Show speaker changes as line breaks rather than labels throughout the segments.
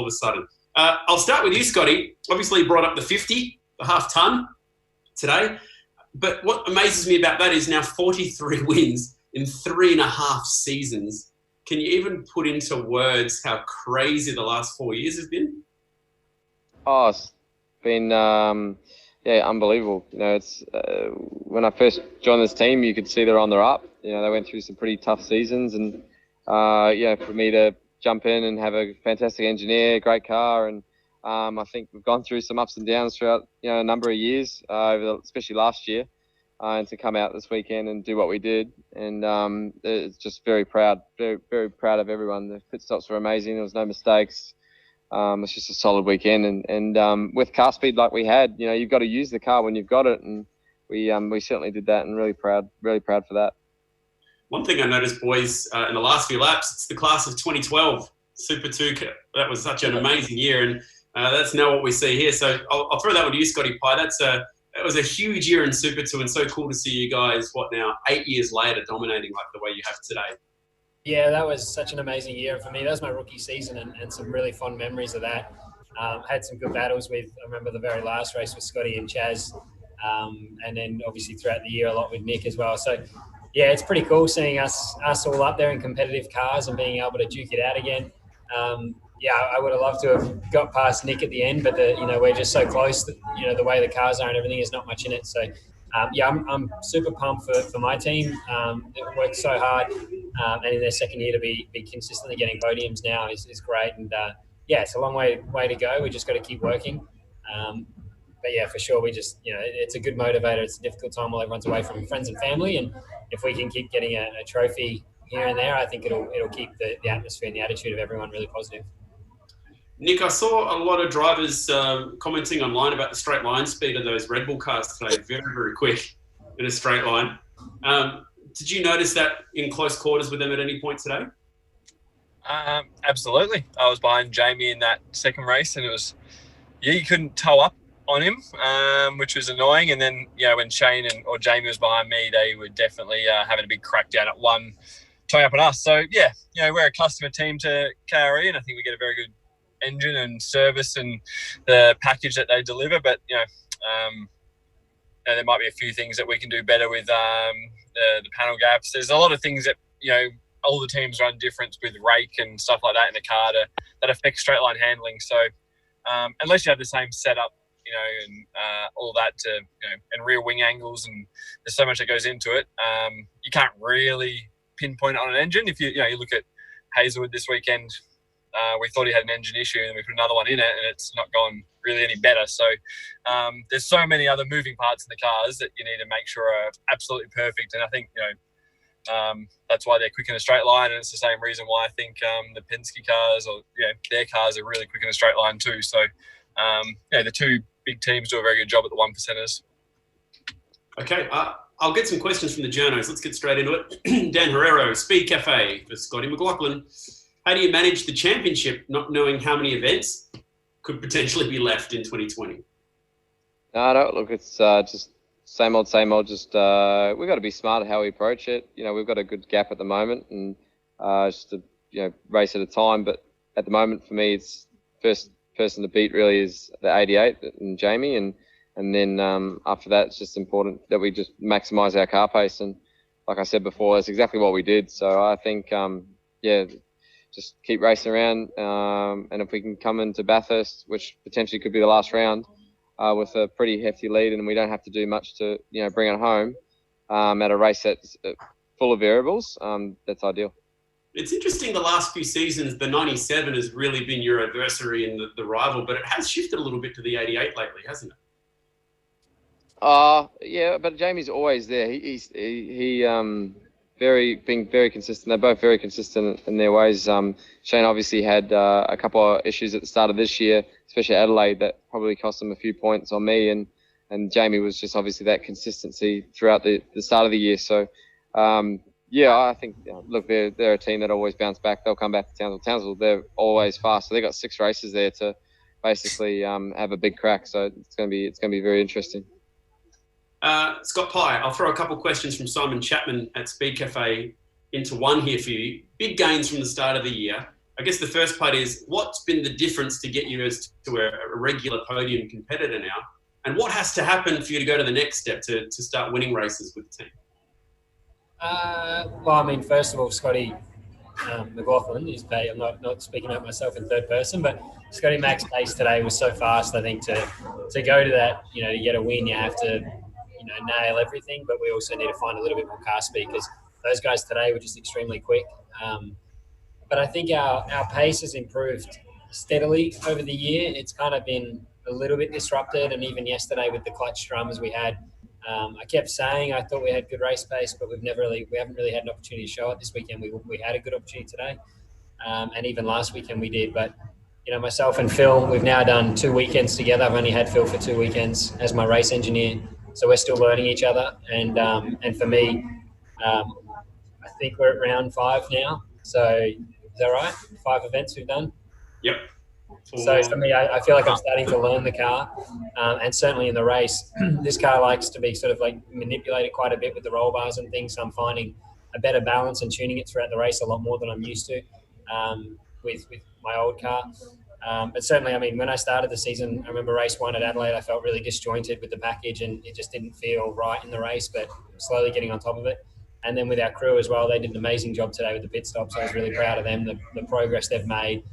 of a sudden. I'll start with you, Scotty. Obviously, you brought up the 50, the half ton today. But what amazes me about that is now 43 wins in 3.5 seasons. Can you even put into words how crazy the last 4 years have been?
Oh, it's been unbelievable. It's when I first joined this team, you could see they're on their up. They went through some pretty tough seasons, and for me to jump in and have a fantastic engineer, great car, and I think we've gone through some ups and downs throughout a number of years, especially last year, and to come out this weekend and do what we did, and it's just very proud, very, very proud of everyone. The pit stops were amazing. There was no mistakes. It's just a solid weekend, and with car speed like we had, you've got to use the car when you've got it, and we certainly did that, and really proud for that.
One thing I noticed, boys, in the last few laps, it's the class of 2012 Super 2. That was such an amazing year, and that's now what we see here. So I'll throw that one to you, Scotty Pye. That was a huge year in Super 2, and so cool to see you guys, 8 years later, dominating like the way you have today.
Yeah, that was such an amazing year. For me, that was my rookie season, and some really fond memories of that. Had some good battles I remember the very last race with Scotty and Chaz, and then obviously throughout the year a lot with Nick as well. So, yeah, it's pretty cool seeing us all up there in competitive cars and being able to duke it out again. I would have loved to have got past Nick at the end, but we're just so close that, the way the cars are and everything, is not much in it. So, I'm super pumped for my team. They worked so hard, and in their second year to be consistently getting podiums now is great. And it's a long way to go. We just got to keep working. But yeah, for sure, we just it's a good motivator. It's a difficult time while everyone's away from friends and family, and if we can keep getting a trophy here and there, I think it'll keep the atmosphere and the attitude of everyone really positive.
Nick, I saw a lot of drivers commenting online about the straight line speed of those Red Bull cars today. Very, very quick in a straight line. Did you notice that in close quarters with them at any point today?
Absolutely. I was behind Jamie in that second race, and it was, you couldn't tow up on him, which was annoying. And then, when Shane or Jamie was behind me, they were definitely having a big crackdown at one, towing up on us. So, we're a customer team to KRE, and I think we get a very good engine and service and the package that they deliver. But, there might be a few things that we can do better with the panel gaps. There's a lot of things that, all the teams run different with rake and stuff like that in the car that affect straight line handling. So unless you have the same setup, and all that and rear wing angles, and there's so much that goes into it, you can't really pinpoint it on an engine. If you look at Hazelwood this weekend, we thought he had an engine issue, and we put another one in it, and it's not gone really any better. So there's so many other moving parts in the cars that you need to make sure are absolutely perfect. And I think that's why they're quick in a straight line, and it's the same reason why I think the Penske cars or their cars are really quick in a straight line too. So the two big teams do a very good job at the 1%ers.
Okay, I'll get some questions from the journos. Let's get straight into it. Dan Herrero, Speed Cafe for Scotty McLaughlin. How do you manage the championship not knowing how many events could potentially be left in 2020?
No, look, it's just same old. Just we've got to be smart at how we approach it. We've got a good gap at the moment, and just to race at a time. But at the moment, for me, it's first person to beat really is the 88 and Jamie, and then after that, it's just important that we just maximise our car pace. And like I said before, that's exactly what we did. So I think just keep racing around, and if we can come into Bathurst, which potentially could be the last round, with a pretty hefty lead, and we don't have to do much to bring it home at a race that's full of variables, that's ideal.
It's interesting, the last few seasons, the 97 has really been your adversary and the rival, but it has shifted a little bit to the 88 lately, hasn't it?
Yeah, but Jamie's always there. He's being very consistent. They're both very consistent in their ways. Shane obviously had a couple of issues at the start of this year, especially Adelaide, that probably cost him a few points on me, and Jamie was just obviously that consistency throughout the start of the year. So I think look, they're a team that always bounce back. They'll come back to Townsville. Townsville, they're always fast. So they got 6 races there to basically have a big crack. So it's going to be very interesting.
Scott Pye, I'll throw a couple of questions from Simon Chapman at Speed Cafe into one here for you. Big gains from the start of the year. I guess the first part is, what's been the difference to get you as to a regular podium competitor now? And what has to happen for you to go to the next step to start winning races with the team?
Well, I mean, first of all, Scotty McLaughlin is paid. I'm not speaking about myself in third person, but Scotty Mac's pace today was so fast. I think to go to that, to get a win, you have to, nail everything. But we also need to find a little bit more car speed, because those guys today were just extremely quick. But I think our pace has improved steadily over the year. It's kind of been a little bit disrupted, and even yesterday with the clutch dramas we had, I kept saying I thought we had good race pace, but we haven't really had an opportunity to show it this weekend. We had a good opportunity today, and even last weekend we did. But myself and Phil, we've now done 2 weekends together. I've only had Phil for 2 weekends as my race engineer, so we're still learning each other. And for me, I think we're at round 5 now. So is that right? 5 events we've done.
Yep.
So for me, I feel like I'm starting to learn the car, and certainly in the race, this car likes to be sort of like manipulated quite a bit with the roll bars and things. So I'm finding a better balance and tuning it throughout the race a lot more than I'm used to with my old car. But certainly, I mean, when I started the season, I remember race 1 at Adelaide, I felt really disjointed with the package, and it just didn't feel right in the race, but slowly getting on top of it. And then with our crew as well, they did an amazing job today with the pit stops. I was really proud of them. The progress they've made,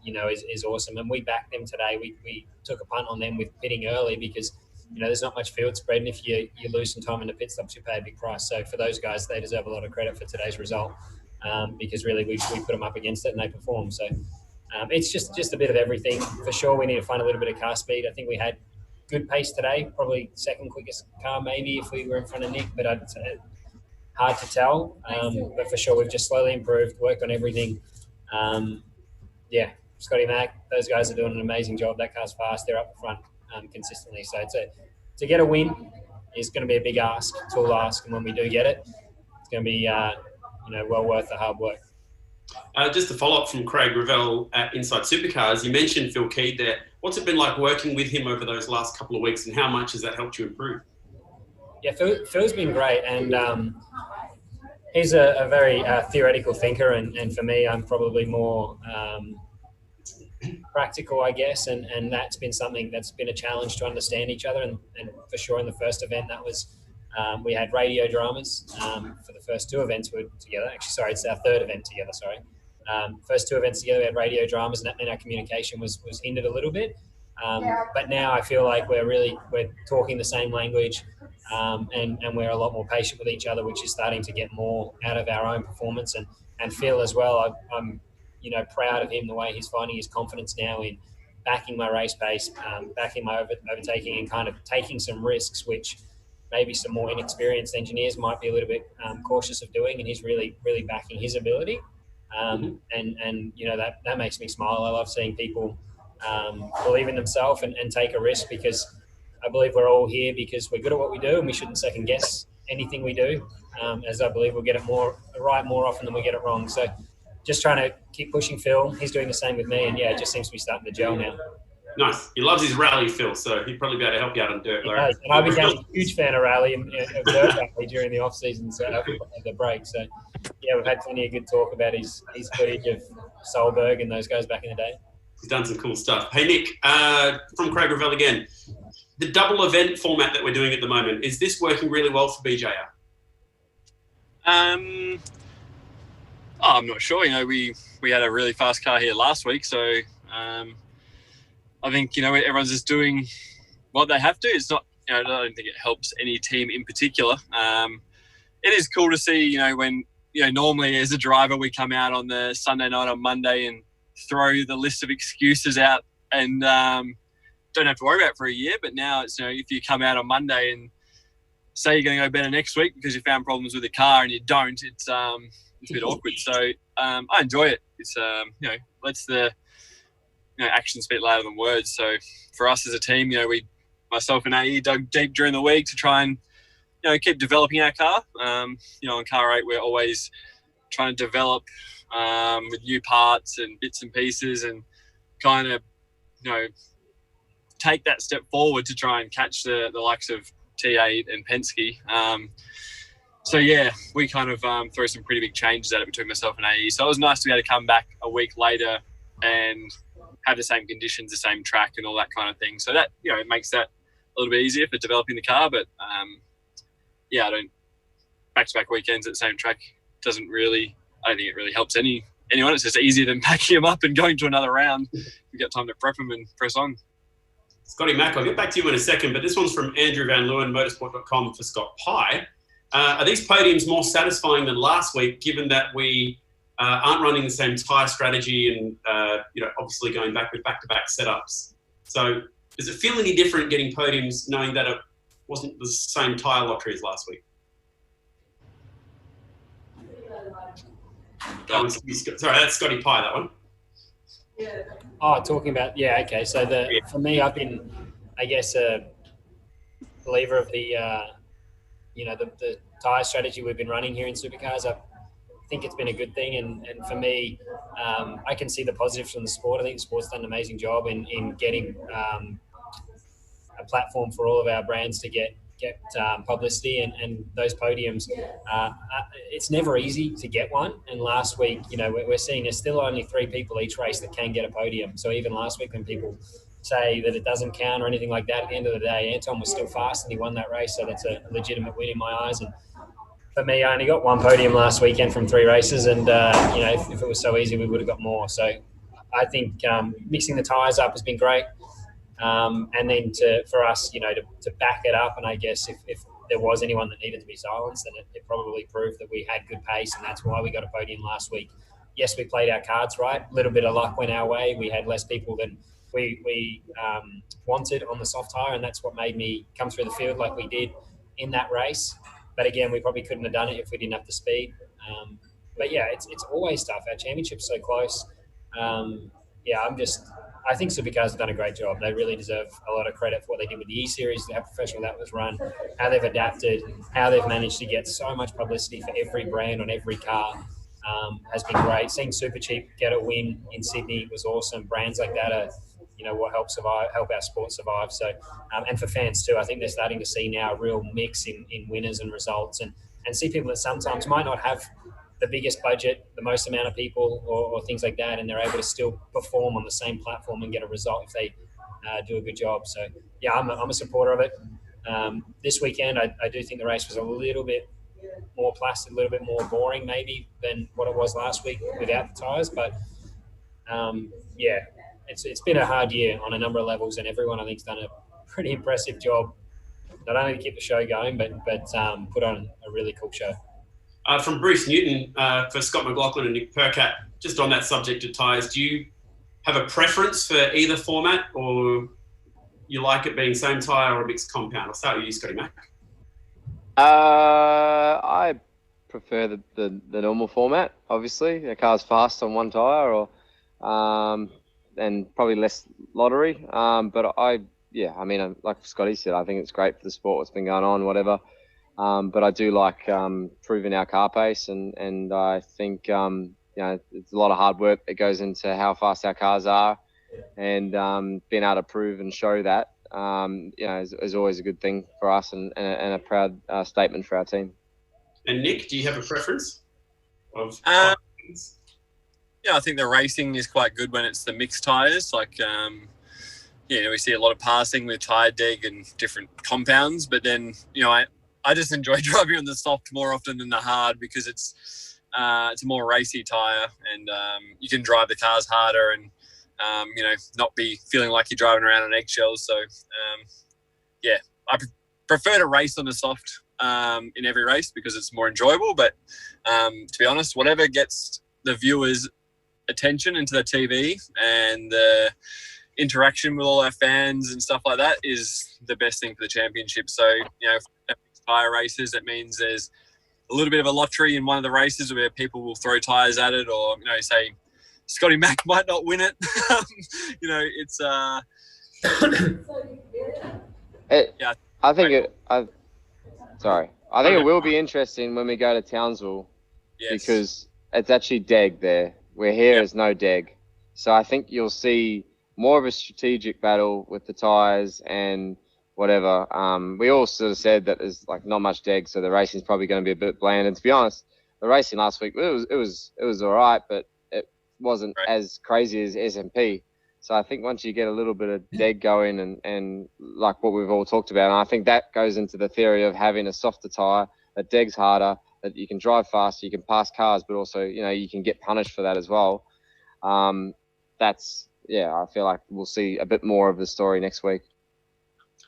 is awesome. And we backed them today. We took a punt on them with pitting early, because, there's not much field spread. And if you lose some time in the pit stops, you pay a big price. So for those guys, they deserve a lot of credit for today's result, because really we put them up against it and they performed. So it's just a bit of everything. For sure, we need to find a little bit of car speed. I think we had good pace today, probably second quickest car maybe if we were in front of Nick, but I'd say hard to tell. But for sure, we've just slowly improved, worked on everything. Scotty Mac, those guys are doing an amazing job. That car's fast. They're up front consistently. So to get a win is going to be a big ask, tall ask. And when we do get it, it's going to be well worth the hard work.
Just to follow up from Craig Revell at Inside Supercars, you mentioned Phil Keed there. What's it been like working with him over those last couple of weeks, and how much has that helped you improve?
Yeah, Phil's been great, and he's a very theoretical thinker, and for me, I'm probably more practical, I guess, and that's been something that's been a challenge to understand each other. And for sure, in the first event, that was we had radio dramas for the first 2 events we were together. Actually, sorry, it's our 3rd event together. Sorry, first 2 events together, we had radio dramas, and that meant our communication was hindered a little bit. But now I feel like we're talking the same language, and we're a lot more patient with each other, which is starting to get more out of our own performance. And Phil as well, I'm proud of him, the way he's finding his confidence now in backing my race pace, backing my overtaking, and kind of taking some risks, which maybe some more inexperienced engineers might be a little bit cautious of doing, and he's really, really backing his ability. And that makes me smile. I love seeing people believe in themselves and take a risk, because I believe we're all here because we're good at what we do, and we shouldn't second guess anything we do, as I believe we'll get it right more often than we get it wrong. So just trying to keep pushing Phil. He's doing the same with me, and it just seems to be starting to gel now.
Nice. He loves his rally, Phil, so he'd probably be able to help you out on dirt.
He does. And I became a huge fan of rally and of dirt rally during the off-season, so the break. So, we've had plenty of good talk about his footage of Solberg and those guys back in the day.
He's done some cool stuff. Hey, Nick, from Craig Revell again. The double event format that we're doing at the moment, is this working really well for BJR?
I'm not sure. We had a really fast car here last week, so I think everyone's just doing what they have to. It's not. I don't think it helps any team in particular. It is cool to see. When normally as a driver we come out on the Sunday night on Monday and throw the list of excuses out and don't have to worry about it for a year. But now it's if you come out on Monday and say you're going to go better next week because you found problems with the car and you don't, it's a bit awkward. So I enjoy it. It's lets the actions speak louder than words. So for us as a team, myself and AE dug deep during the week to try and keep developing our car. On car 8, we're always trying to develop with new parts and bits and pieces, and kind of take that step forward to try and catch the likes of T8 and Penske. So yeah, we kind of threw some pretty big changes at it between myself and AE. So it was nice to be able to come back a week later and have the same conditions, the same track, and all that kind of thing. So that, you know, it makes that a little bit easier for developing the car. But yeah, I don't back-to-back weekends at the same track doesn't really. I don't think it really helps anyone. It's just easier than packing them up and going to another round. You get time to prep them and press on.
Scotty Mack, I'll get back to you in a second, but this one's from Andrew Van Leeuwen, motorsport.com, for Scott Pye. Are these podiums more satisfying than last week, given that we aren't running the same tyre strategy and, obviously going back with back-to-back setups? So does it feel any different getting podiums knowing that it wasn't the same tyre lottery as last week? Sorry, that's Scotty Pye, that one.
Oh, talking about, yeah, okay. So for me, I've been, I guess, a believer of the tyre strategy we've been running here in Supercars. I think it's been a good thing, and for me, I can see the positives from the sport. I think the sport's done an amazing job in getting a platform for all of our brands to get publicity and those podiums. It's never easy to get one, and last week, we're seeing there's still only 3 people each race that can get a podium. So even last week, when people say that it doesn't count or anything like that, at the end of the day, Anton was still fast and he won that race, so that's a legitimate win in my eyes. And for me, I only got 1 podium last weekend from 3 races, and if it was so easy, we would have got more. So I think mixing the tyres up has been great. And then for us, to back it up, and I guess if there was anyone that needed to be silenced, then it probably proved that we had good pace, and that's why we got a podium last week. Yes, we played our cards right. A little bit of luck went our way. We had less people than we wanted on the soft tyre, and that's what made me come through the field like we did in that race. But again, we probably couldn't have done it if we didn't have the speed. But yeah, it's always tough. Our championship's so close. I think Supercars have done a great job. They really deserve a lot of credit for what they did with the E-Series, how professional that was run, how they've adapted, how they've managed to get so much publicity for every brand on every car has been great. Seeing Supercheap get a win in Sydney was awesome. Brands like that are, what help our sport survive. So, and for fans too, I think they're starting to see now a real mix in winners and results, and see people that sometimes might not have the biggest budget, the most amount of people, or things like that, and they're able to still perform on the same platform and get a result if they do a good job. So yeah, I'm a supporter of it. This weekend, I do think the race was a little bit more plastic, a little bit more boring maybe than what it was last week without the tyres. But it's been a hard year on a number of levels, and everyone I think has done a pretty impressive job, not only to keep the show going, but put on a really cool show.
From Bruce Newton for Scott McLaughlin and Nick Percat, just on that subject of tyres, do you have a preference for either format, or you like it being same tyre or a mixed compound? I'll start with you, Scotty Mack.
I prefer the normal format, obviously. The car's fast on one tyre, and probably less lottery. But like Scotty said, I think it's great for the sport, what's been going on, whatever. But I do like proving our car pace, and I think it's a lot of hard work that goes into how fast our cars are, and being able to prove and show that is always a good thing for us, and a proud statement for our team.
And Nick, do you have a preference?
I think the racing is quite good when it's the mixed tyres. Like we see a lot of passing with tyre deg and different compounds, but then I just enjoy driving on the soft more often than the hard, because it's a more racy tyre, and you can drive the cars harder and not be feeling like you're driving around on eggshells. So I prefer to race on the soft in every race because it's more enjoyable. But to be honest, whatever gets the viewers' attention into the TV and the interaction with all our fans and stuff like that is the best thing for the championship. So tyre races, it means there's a little bit of a lottery in one of the races where people will throw tyres at it, or say Scotty Mack might not win it. It's
I think it will be interesting when we go to Townsville, because it's actually deg there, where here is no deg. So I think you'll see more of a strategic battle with the tyres, and whatever. We all sort of said that there's like not much deg, so the racing's probably going to be a bit bland. And to be honest, the racing last week it was all right, but it wasn't as crazy as SMP. So I think once you get a little bit of deg going and like what we've all talked about, and I think that goes into the theory of having a softer tyre that degs harder, that you can drive faster, you can pass cars, but also, you know, you can get punished for that as well. I feel like we'll see a bit more of the story next week.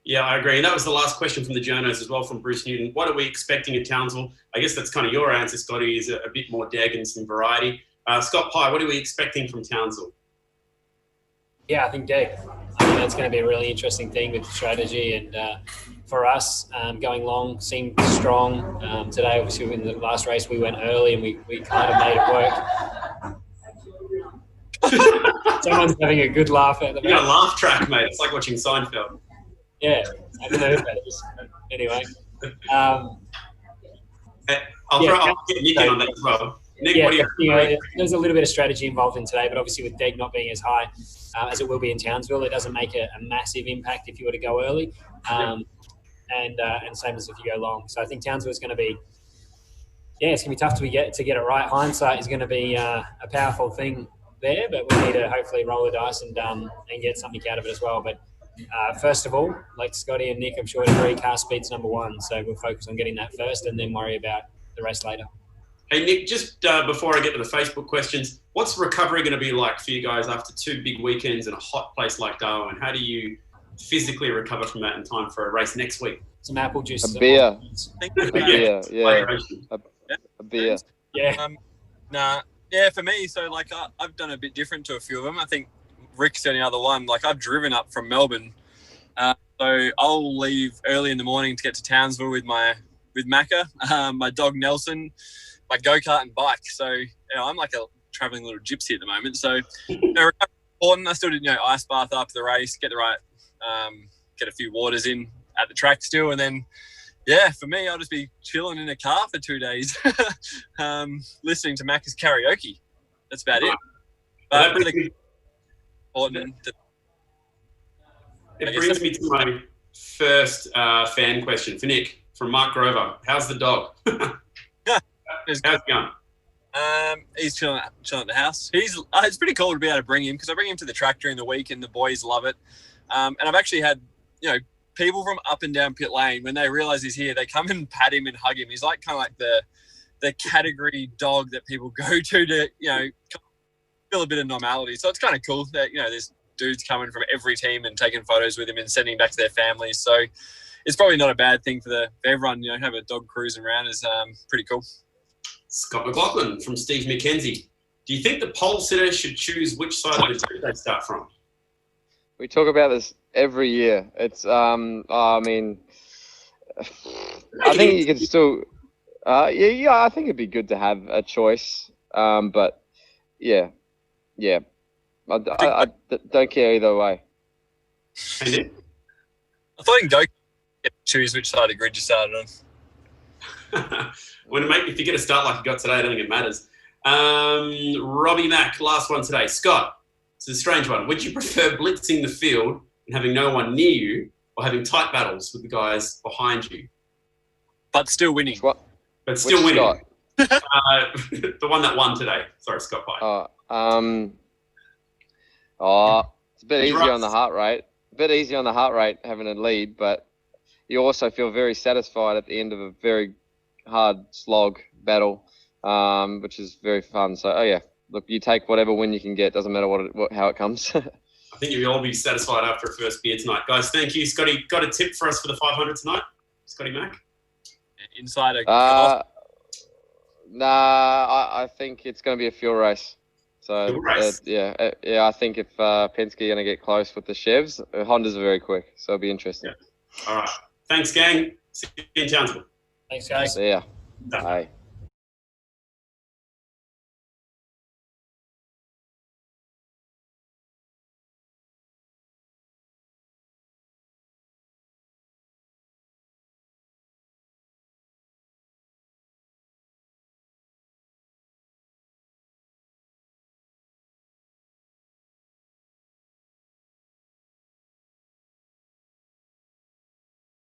Yeah, I agree. And that was the last question from the journos as well, from Bruce Newton. What are we expecting at Townsville? I guess that's kind of your answer, Scotty, is a bit more deg and some variety. Scott Pye, what are we expecting from Townsville?
Yeah, I think deg. I think that's going to be a really interesting thing with the strategy. And for us, going long seemed strong. Today, obviously, in the last race, we went early and we kind of made it work. Someone's having a good laugh at the moment.
You got a laugh track, mate. It's like watching Seinfeld.
Yeah, I don't know if that is. Anyway.
I'll get Nick in on that as well. Nick,
yeah,
what do you
there's a little bit of strategy involved in today, but obviously with deg not being as high as it will be in Townsville, it doesn't make a massive impact if you were to go early, and same as if you go long. So I think Townsville is going to be, it's going to be tough to get it right. Hindsight is going to be a powerful thing there, but we need to hopefully roll the dice and get something out of it as well. But first of all, like Scotty and Nick, I'm sure would agree, car speed's number one. So we'll focus on getting that first and then worry about the rest later.
Hey, Nick, just before I get to the Facebook questions, what's recovery going to be like for you guys after 2 big weekends in a hot place like Darwin? How do you physically recover from that in time for a race next week?
Some apple juice.
A beer. A beer.
Yeah, for me, so like I've done a bit different to a few of them. I think Rick's the only other one. Like I've driven up from Melbourne, so I'll leave early in the morning to get to Townsville with Macca, my dog Nelson, my go-kart and bike. So I'm like a traveling little gypsy at the moment. So important. I still did ice bath after the race, get the right, get a few waters in at the track still, and then. Yeah, for me, I'll just be chilling in a car for 2 days, listening to Macca's karaoke. That's about it. But
it brings me to my first fan question for Nick from Mark Grover. How's the dog? How's it going?
He's chilling at the house. It's pretty cool to be able to bring him because I bring him to the track during the week and the boys love it. And I've actually had, people from up and down pit lane, when they realise he's here, they come and pat him and hug him. He's like kind of like the category dog that people go to feel a bit of normality. So it's kind of cool that, there's dudes coming from every team and taking photos with him and sending back to their families. So it's probably not a bad thing for everyone, have a dog cruising around is pretty cool.
Scott McLaughlin from Steve McKenzie. Do you think the pole sitter should choose which side of the grid they start from?
We talk about this every year. It's, I think you can still, I think it'd be good to have a choice. But I don't care either way.
And it?
I thought you can choose which side of the grid you started on.
If you get a start like you got today, I don't think it matters. Robbie Mack, last one today. Scott. It's a strange one. Would you prefer blitzing the field and having no one near you, or having tight battles with the guys behind you?
But still winning.
But still winning. The one that won today. Sorry, Scott Pye.
It's a bit easier on the heart rate. Having a lead, but you also feel very satisfied at the end of a very hard slog battle, which is very fun. So, look, you take whatever win you can get. Doesn't matter how it comes.
I think you'll all be satisfied after a first beer tonight. Guys, thank you. Scotty, got a tip for us for the 500 tonight? Scotty Mack?
Insider.
I think it's going to be a fuel race. So, I think if Penske are going to get close with the Chevs, Hondas are very quick. So it'll be interesting.
Yeah. All right. Thanks, gang. See you in Townsville.
Thanks, guys.
See ya. Bye.